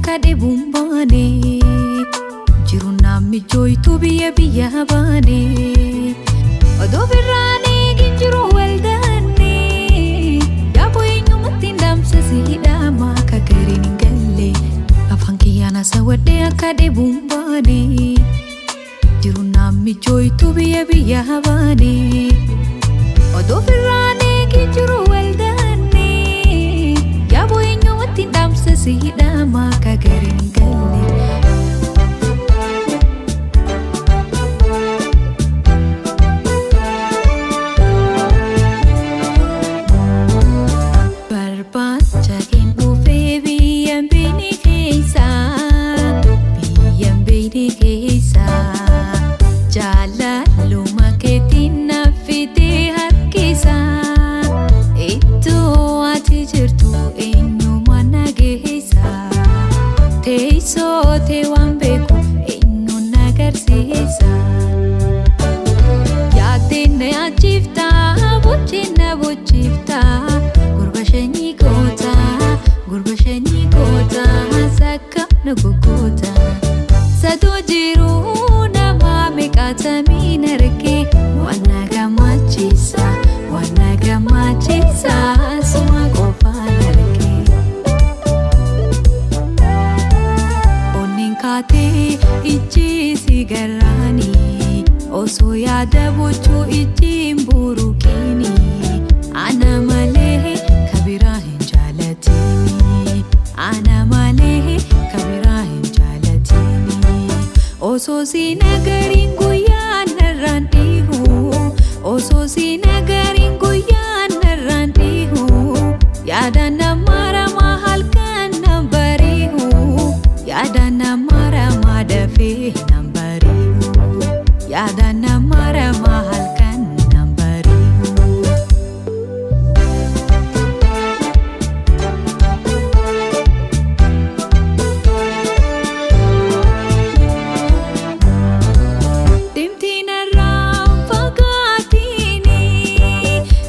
Kade bumbane jiru namni joytu biya baane odo birane ginjiru waldane yaabo eenyumatti ndamsa sidama kagarin galle afaan kiyyana sawadde kade bumbane jiru namni joytu biya baane odo birane ginjiru waldane yaabo eenyumatti ndamsa sidama kagarin galle barbacha dhufe biyyan beekne keessa jaalaluma keetiin naffite harkisa ittoo ati jirtu eenyuma nageessa teessoote waan beeku eenyu nagarsiisa yaadeen na yaachifta bochifta gurba shanii goota sakka na gogoota sadoo jiru nama meeqaatamiin argee waan na gammachiisa suma qofaan argee onneen kaatee ijji garani osoo yaada bochuu ijjiin buruqiini ana malee kabiraa hin jaalatini ana malee kabiraa hin jaalatini osoo si nagariin guyyaan narraan dhihu osoo si nagariin guyyaan narraan dhihu yaada nama ramaa halkan nan bari'u yaada nama ramaa dafee nan bari'u yaada nama ramaa halkan nan bari'u dimtiin irraan fagaatini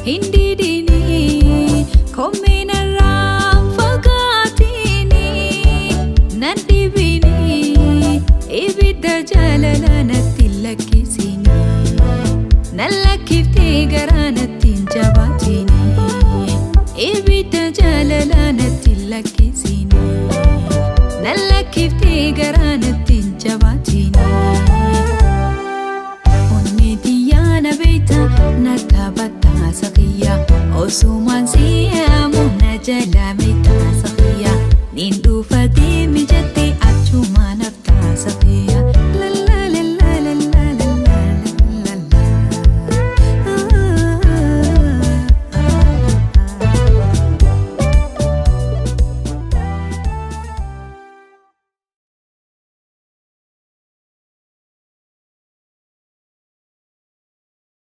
hindidini koomeen irraan fagaatini nan dhibini ibidda jaalala natti lakkisini nan lakkiftee garaa natti hin jabaatini ibidda jaalala natti lakkisini nan lakkiftee garaa natti hin jabaatini onni diyyaana beeyta nakkabatta sakiyya osumaan si'amu na jala meeyta sakiyya nin dhufa deemi jette